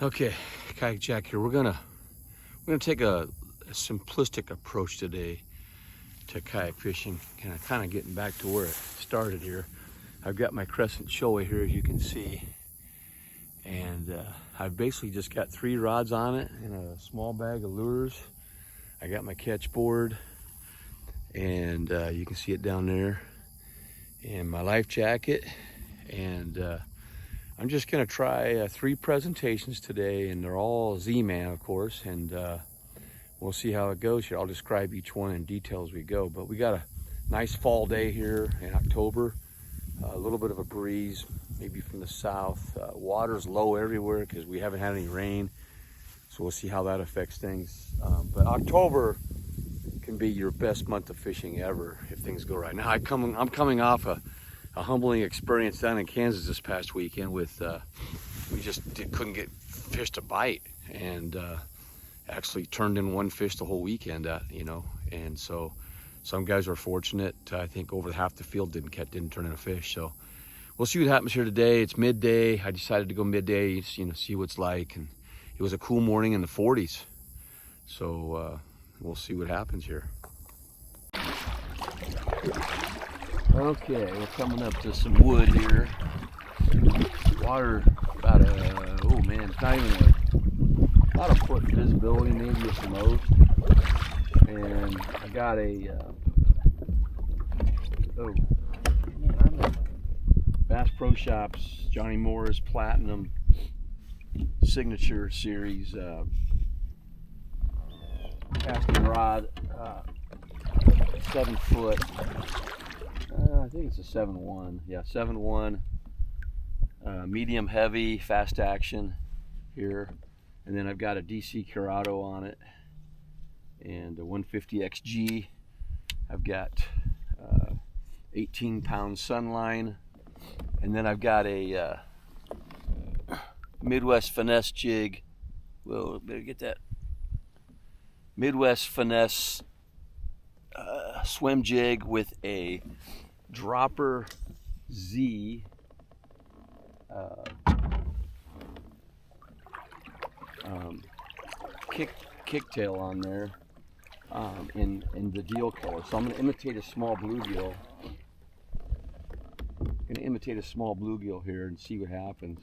Okay, Kayak Jack here. We're gonna take a simplistic approach today to kayak fishing, kind of getting back to where it started here. I've got my crescent showa here, as you can see, and I've basically just got 3 rods on it and a small bag of lures. I got my catch board, and you can see it down there, and my life jacket, and I'm just gonna try 3 presentations today, and they're all ZMan, of course, and we'll see how it goes here. I'll describe each one in detail as we go, but we got a nice fall day here in October. A little bit of a breeze, maybe from the south. Water's low everywhere because we haven't had any rain, so we'll see how that affects things. But October can be your best month of fishing ever if things go right. Now I'm coming off a humbling experience down in Kansas this past weekend with we just couldn't get fish to bite, and actually turned in 1 fish the whole weekend, and so some guys were fortunate. I think over half the field didn't turn in a fish. So we'll see what happens here today. It's midday. I decided to go midday, see what it's like, and it was a cool morning in the 40s. So we'll see what happens here. Okay, we're coming up to some wood here. Water about it's not even about a foot visibility, maybe at the most. And I got a Bass Pro Shops Johnny Moore's Platinum Signature Series casting rod, 7 foot. I think it's a 7-1. Yeah, 7-1. Medium heavy, fast action here. And then I've got a DC Curado on it and a 150 XG. I've got 18-pound Sunline. And then I've got a Midwest Finesse Jig. Whoa, better get that. Midwest Finesse swim jig with a Dropper Z kicktail on there in the Gill color. So I'm going to imitate a small bluegill. Here and see what happens.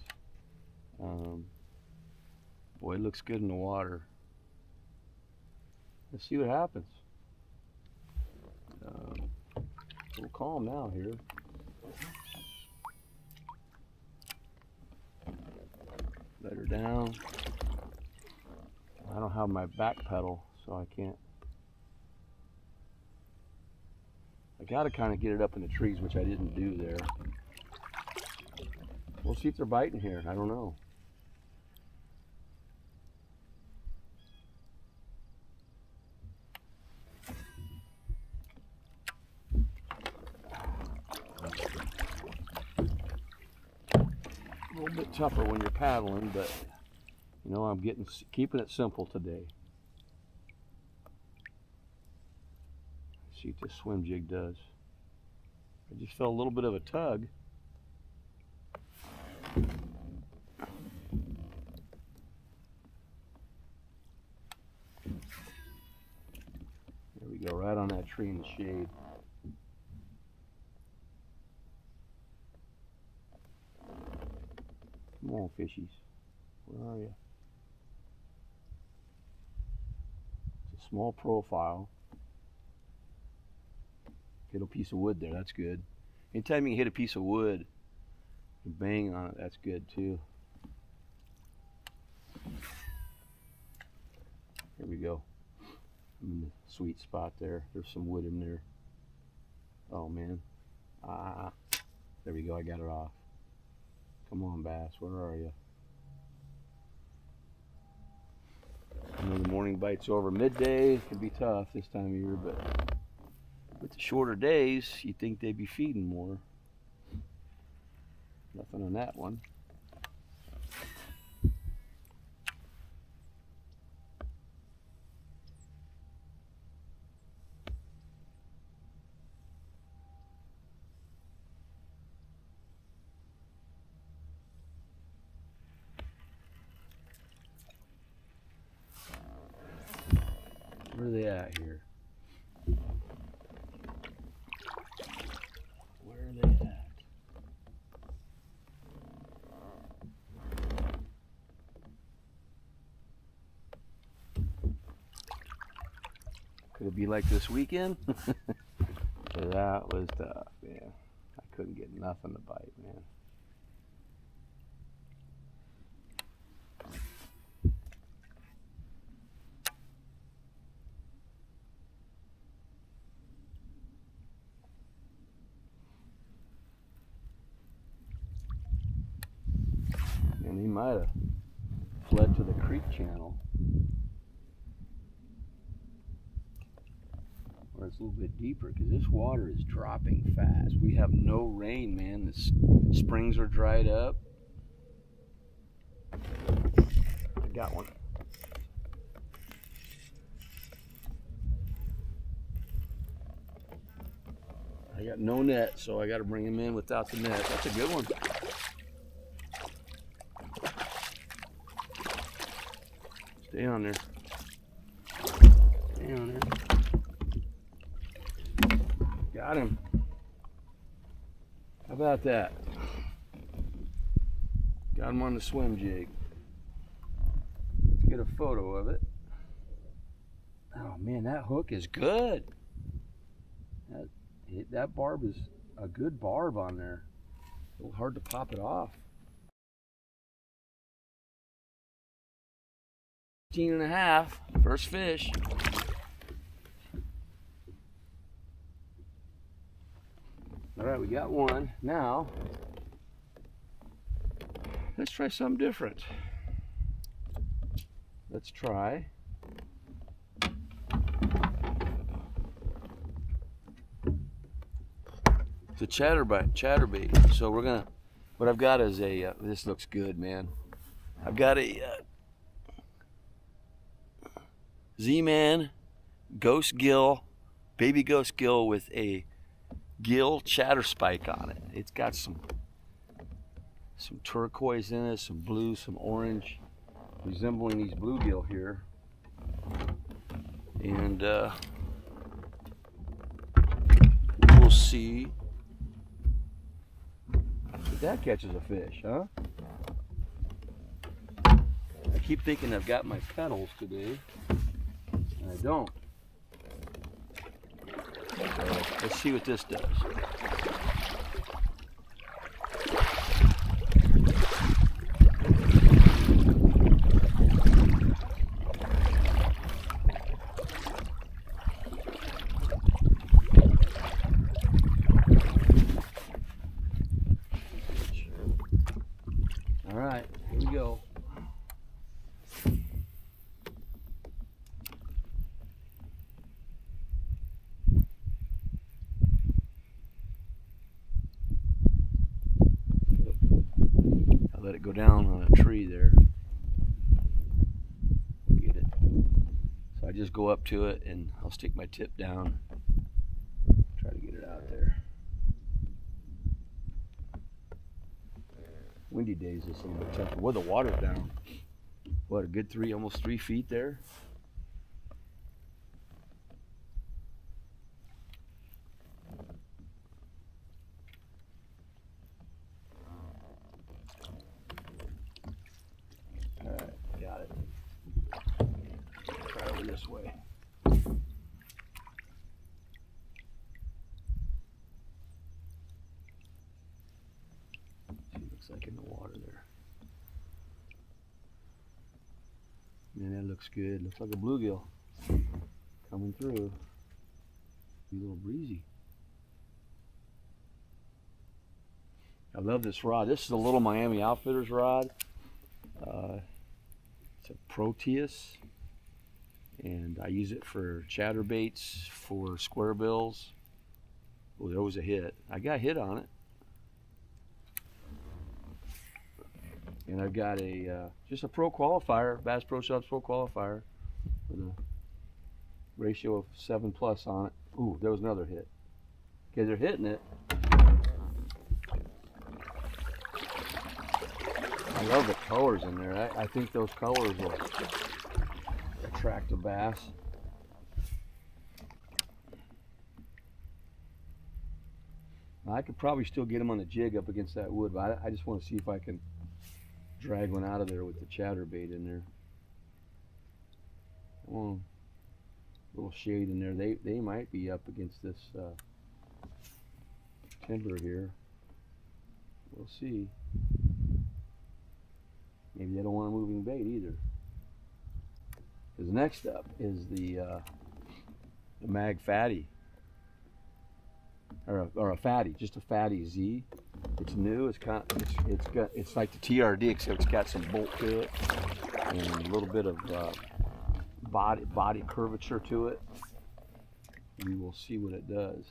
Boy, it looks good in the water. Let's see what happens. A little calm now here. Let her down. I don't have my back pedal, so I can't. I gotta kind of get it up in the trees, which I didn't do there. We'll see if they're biting here. I don't know. A little bit tougher when you're paddling, but I'm keeping it simple today. Let's see what this swim jig does. I just felt a little bit of a tug. There we go, right on that tree in the shade. Come on, fishies. Where are you? It's a small profile. Hit a piece of wood there, that's good. Anytime you can hit a piece of wood and bang on it, that's good too. Here we go. I'm in the sweet spot there. There's some wood in there. Oh man. There we go, I got it off. Come on, bass, where are you? I know the morning bite's over. Midday can be tough this time of year, but with the shorter days, you'd think they'd be feeding more. Nothing on that one. Where are they at here? Where are they at? Could it be like this weekend? That was tough, man. I couldn't get nothing to bite, man. And he might have fled to the creek channel. Or it's a little bit deeper, because this water is dropping fast. We have no rain, man. The springs are dried up. I got one. I got no net, so I got to bring him in without the net. That's a good one. Stay on there. Stay on there. Got him. How about that? Got him on the swim jig. Let's get a photo of it. Oh man, that hook is good. That barb is a good barb on there. A little hard to pop it off. 15.5, first fish. All right, we got one. Now, let's try something different. Let's try the chatterbait. So we're gonna, what I've got is a, this looks good, man. I've got a ZMan ghost gill, baby ghost gill with a Gill chatter spike on it. It's got some turquoise in it, some blue, some orange, resembling these bluegill here. And we'll see if that catches a fish, huh? I keep thinking I've got my pedals today, and I don't. Let's see what this does. All right, here we go. Let it go down on a tree there. Get it. So I just go up to it and I'll stick my tip down. Try to get it out there. Windy days is some of the tougher. Well, the water's down. What, a good almost 3 feet there? This way. See, looks like in the water there. Man, that looks good. Looks like a bluegill coming through. Be a little breezy. I love this rod. This is a little Miami Outfitters rod. It's a Proteus. And I use it for chatterbaits, for square bills. Oh, there was a hit. I got a hit on it. And I've got a just a pro qualifier, Bass Pro Shops Pro qualifier with a ratio of 7+ on it. Ooh, there was another hit. Okay, they're hitting it. I love the colors in there. I think those colors will attract a bass. I could probably still get him on the jig up against that wood, but I just want to see if I can drag one out of there with the chatterbait in there. Come on. Little shade in there. They might be up against this timber here. We'll see. Maybe they don't want a moving bait either. Because next up is the mag fatty. Or a fatty, just a FattyZ. It's new. It's like the TRD, except it's got some bolt to it and a little bit of body curvature to it. We will see what it does.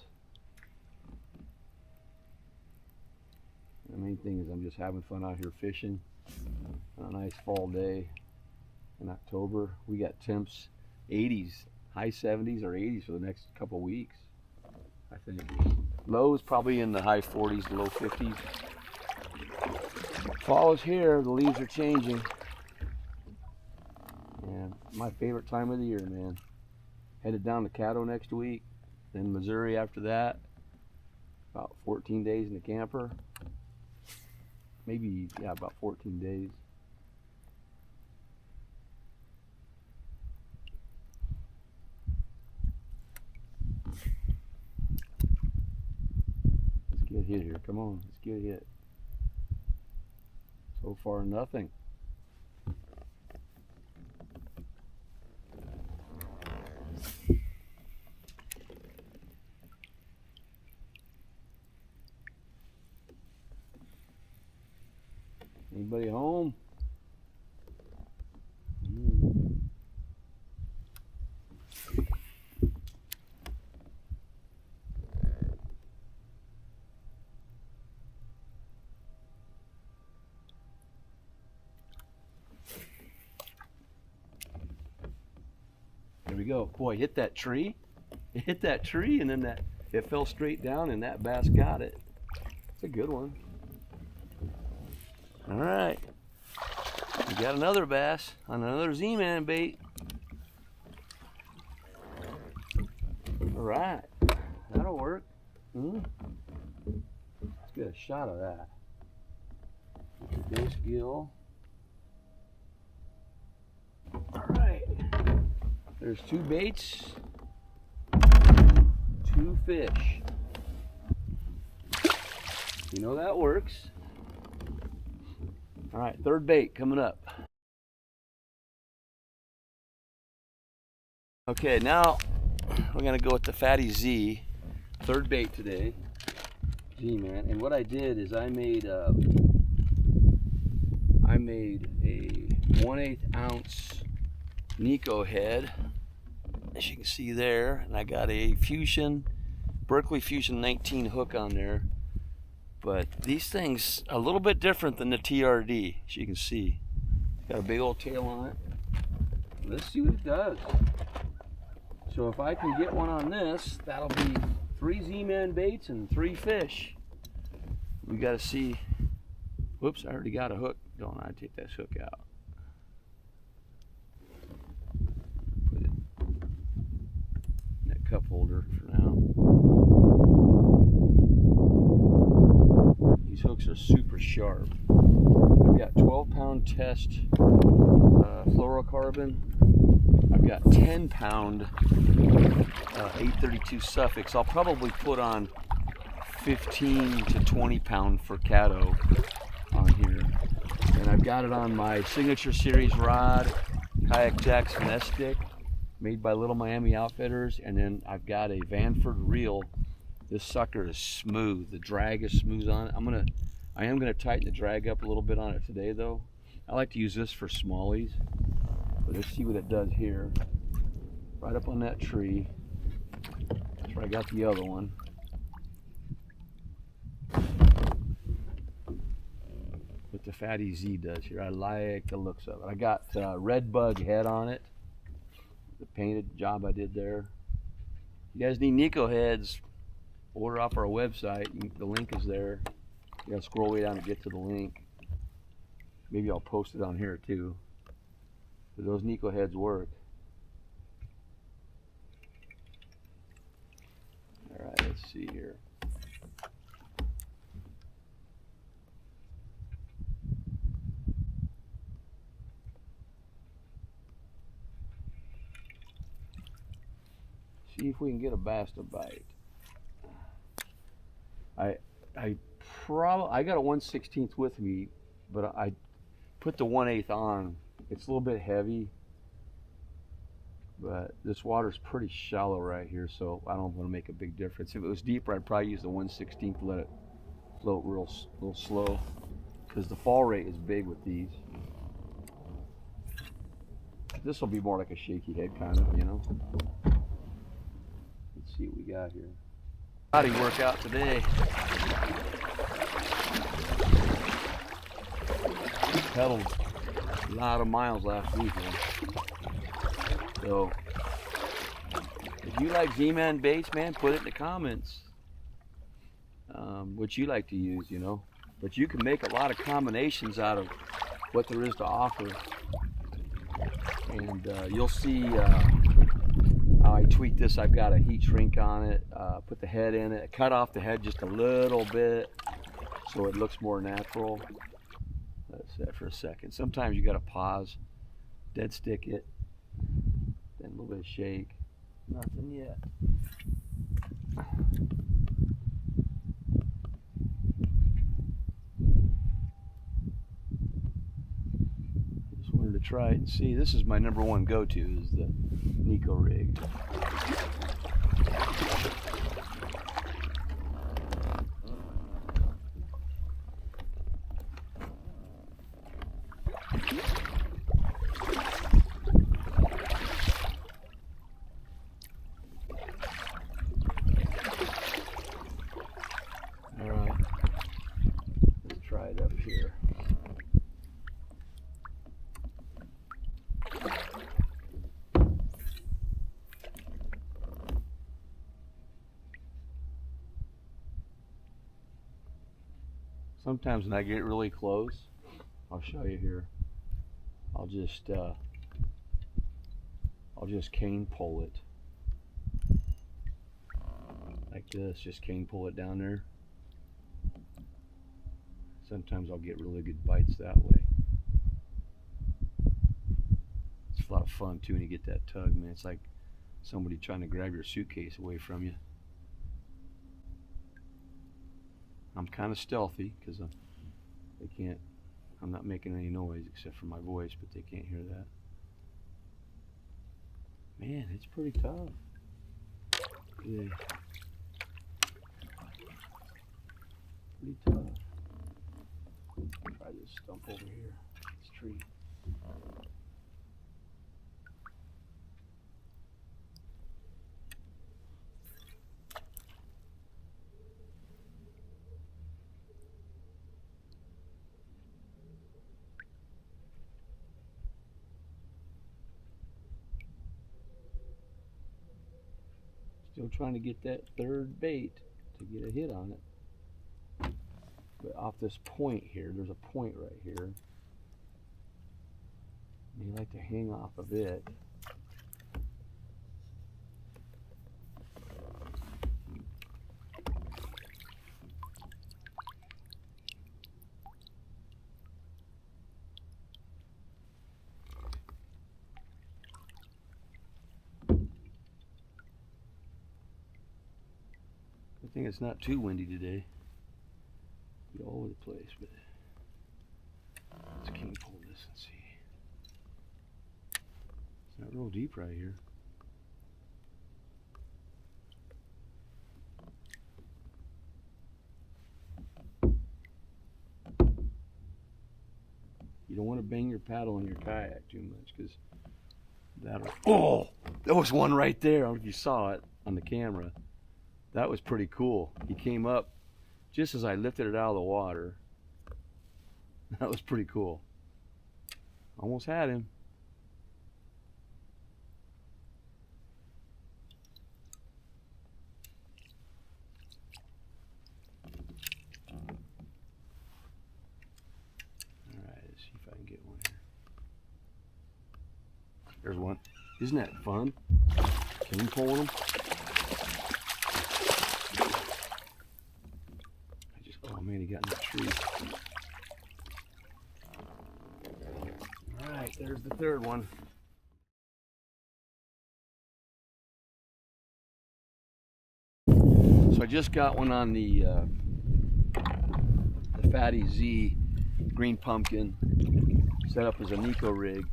The main thing is I'm just having fun out here fishing on a nice fall day in October. We got temps 80s, high 70s or 80s for the next couple weeks. I think lows probably in the high 40s to low 50s. Fall is here. The leaves are changing. And my favorite time of the year, man. Headed down to Caddo next week, then Missouri after that. About 14 days in the camper. Maybe, yeah, about 14 days. Get hit here. Come on, let's get hit. So far, nothing. Anybody home? There we go. Boy, hit that tree. It hit that tree, and then it fell straight down, and that bass got it. It's a good one. All right. We got another bass on another ZMan bait. All right. That'll work. Let's get a shot of that. This Gill. All right. There's 2 baits, 2 fish. You know that works. All right, 3rd bait coming up. Okay, now we're gonna go with the FattyZ, 3rd bait today, ZMan. And what I did is I made a 1/8 ounce Neko head, as you can see there, and I got a Berkeley Fusion 19 hook on there. But these things are a little bit different than the TRD, as you can see. It's got a big old tail on it. Let's see what it does. So if I can get one on this, that'll be 3 ZMan baits and 3 fish. We got to see. Whoops, I already got a hook. Don't I take this hook out? Put it in that cup holder for now. These hooks are super sharp. I've got 12-pound test fluorocarbon. I've got 10-pound 832 suffix. I'll probably put on 15 to 20-pound for Caddo on here. And I've got it on my Signature Series rod, Kayak Jack's Finesse Jig, made by Little Miami Outfitters. And then I've got a Vanford reel. This sucker is smooth. The drag is smooth on it. I am gonna tighten the drag up a little bit on it today, though. I like to use this for smallies. But let's see what it does here. Right up on that tree. That's where I got the other one. What the FattyZ does here. I like the looks of it. I got red bug head on it. The painted job I did there. If you guys need Neko heads, order off our website. The link is there. You gotta scroll way down to get to the link. Maybe I'll post it on here too. But those Neko heads work. All right, let's see here. See if we can get a bass to bite. I got a 1/16 with me, but I put the 1/8 on. It's a little bit heavy, but this water's pretty shallow right here, so I don't want to make a big difference. If it was deeper, I'd probably use the 1/16 to let it float real slow, because the fall rate is big with these. This will be more like a shaky head kind of, you know. Let's see what we got here. Body workout today. Pedaled a lot of miles last week, man. So if you like ZMan baits, man, put it in the comments. What you like to use, you know. But you can make a lot of combinations out of what there is to offer. And you'll see how I tweak this. I've got a heat shrink on it, put the head in it, cut off the head just a little bit so it looks more natural. Let's set for a second. Sometimes you got to pause, dead stick it, then a little bit of shake. Nothing yet. Just wanted to try it and see. This is my #1 go-to, is the Neko Rig. Sometimes when I get really close, I'll show you here. I'll just cane pull it like this. Just cane pull it down there. Sometimes I'll get really good bites that way. It's a lot of fun too when you get that tug, man. It's like somebody trying to grab your suitcase away from you. I'm kind of stealthy because they can't. I'm not making any noise except for my voice, but they can't hear that. Man, it's pretty tough. Yeah. Pretty tough. Try this stump over here. This tree. Still trying to get that third bait to get a hit on it. But off this point here, there's a point right here. And you like to hang off of it. I think it's not too windy today. Be all over the place, but let's king pull this and see. It's not real deep right here. You don't want to bang your paddle in your kayak too much, because that'll. Oh, there was one right there. I don't know if you saw it on the camera. That was pretty cool. He came up just as I lifted it out of the water. That was pretty cool. Almost had him. All right, let's see if I can get one here. There's one. Isn't that fun? Cane pulling them. Oh man, he got in the tree. All right, there's the third one. I just got one on the FattyZ green pumpkin, set up as a Neko Rig,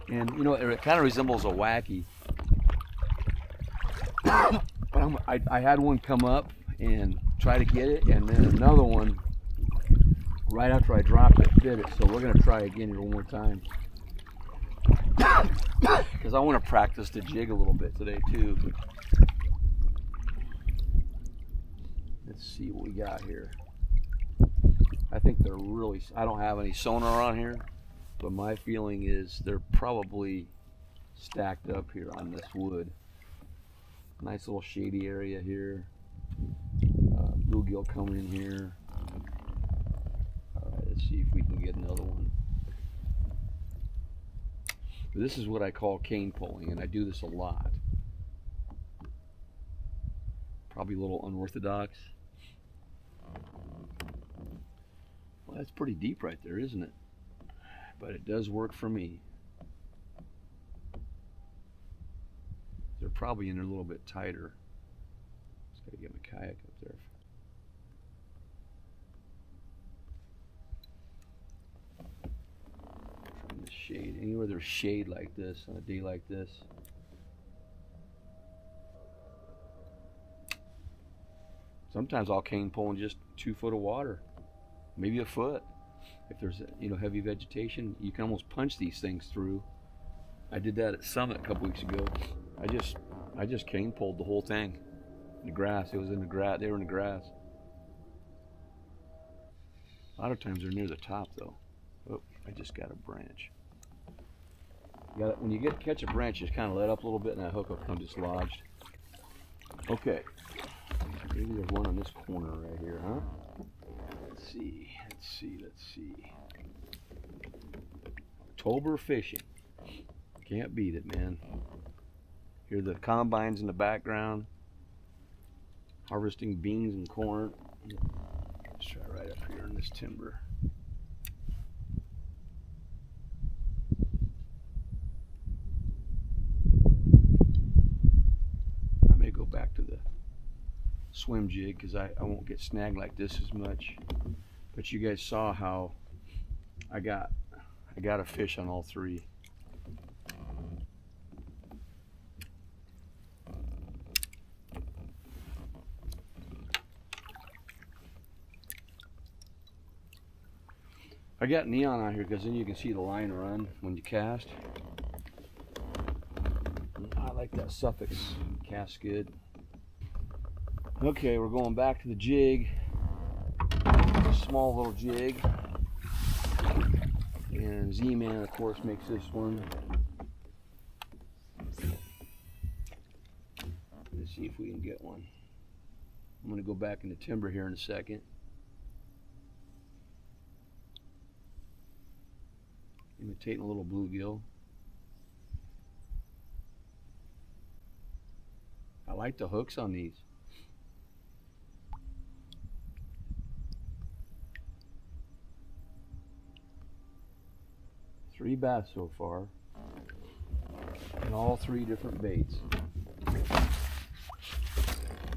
and you know it kind of resembles a wacky. I had one come up and try to get it, and then another one right after I dropped it bit it. So we're gonna try again here one more time because I want to practice the jig a little bit today too. Let's see what we got here. I think they're really, I don't have any sonar on here, but my feeling is they're probably stacked up here on this wood. Nice little shady area here. Bluegill coming in here. All right, let's see if we can get another one. This is what I call cane pulling, and I do this a lot. Probably a little unorthodox. Well, that's pretty deep right there, isn't it? But it does work for me. They're probably in there a little bit tighter. Just gotta get my kayak up there. Trying to shade. Anywhere there's shade like this on a day like this. Sometimes I'll cane pull in just 2 foot of water. Maybe a foot. If there's heavy vegetation, you can almost punch these things through. I did that at Summit a couple weeks ago. I just cane pulled the whole thing in the grass. It was in the grass. They were in the grass. A lot of times they're near the top though. Oh, I just got a branch. When you catch a branch, just kind of let up a little bit, and that hook will come dislodged. Okay. Maybe there's one on this corner right here, huh? Let's see. October fishing. Can't beat it, man. Hear the combines in the background, harvesting beans and corn. Let's try right up here in this timber. I may go back to the swim jig because I won't get snagged like this as much. But you guys saw how I got a fish on all 3. I got neon on here because then you can see the line run when you cast. I like that suffix, cast good. Okay, we're going back to the jig. A small little jig. And ZMan, of course, makes this one. Let's see if we can get one. I'm going to go back in the timber here in a second. Imitating a little bluegill. I like the hooks on these. Three bass so far, and all 3 different baits.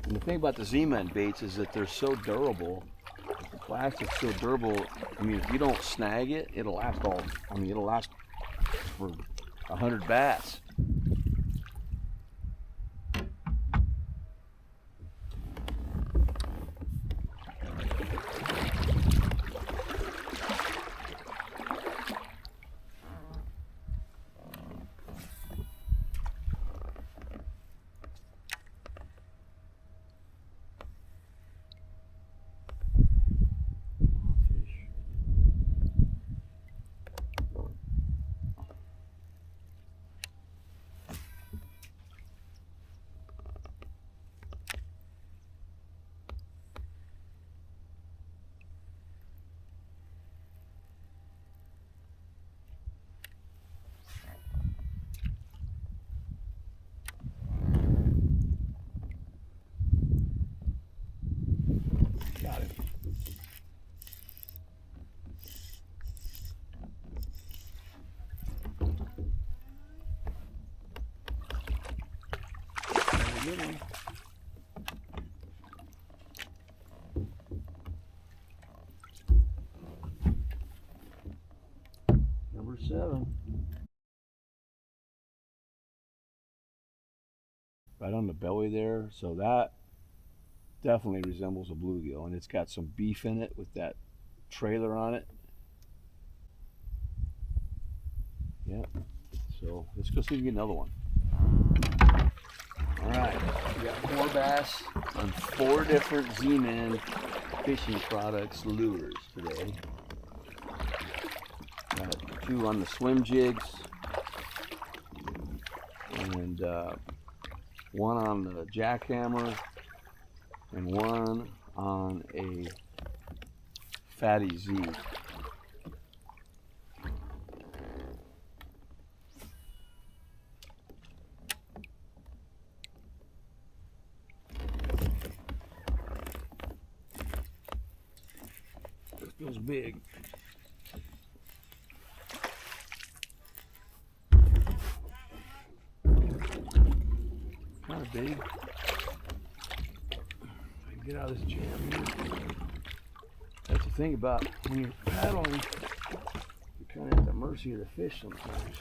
And the thing about the ZMan baits is that they're so durable. The plastic's so durable. I mean, if you don't snag it, it'll last it'll last for 100 bass. 7. Right on the belly there, so that definitely resembles a bluegill, and it's got some beef in it with that trailer on it. Yep. So let's go see if we get another one. All right, we got 4 bass on 4 different ZMan fishing products lures today. Got 2 on the swim jigs, and 1 on the Jackhammer, and 1 on a FattyZ. This feels big. Kind of big. Get out of this jam here. That's the thing about when you're paddling, you're kind of at the mercy of the fish sometimes.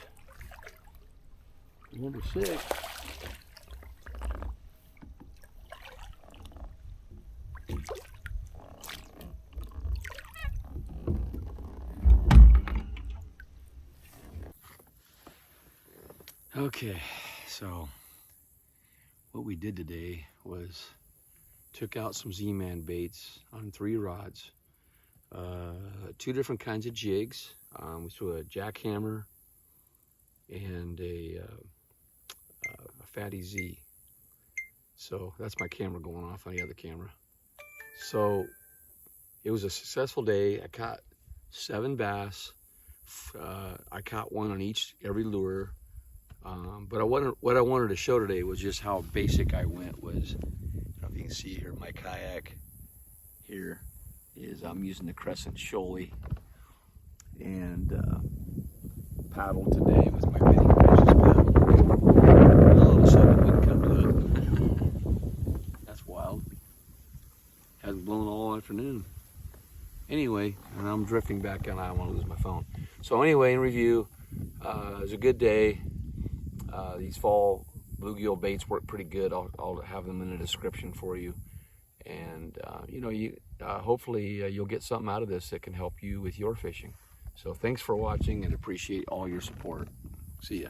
Number 6. Okay, so what we did today was took out some ZMan baits on 3 rods, 2 different kinds of jigs. We threw a Jackhammer and a FattyZ. So that's my camera going off on the other camera. So it was a successful day. I caught 7 bass. I caught 1 on every lure. But what I wanted to show today was just how basic I went. Was, I don't know if you can see here, my kayak here is, I'm using the Crescent Shoaly, and paddled today with my Penny Precious paddle. All of a sudden the wind comes up. That's wild. Hasn't blown all afternoon. Anyway, and I'm drifting back and I don't want to lose my phone. So anyway, in review, it was a good day. These fall bluegill baits work pretty good. I'll have them in the description for you. And you know, hopefully you'll get something out of this that can help you with your fishing. So thanks for watching and appreciate all your support. See ya.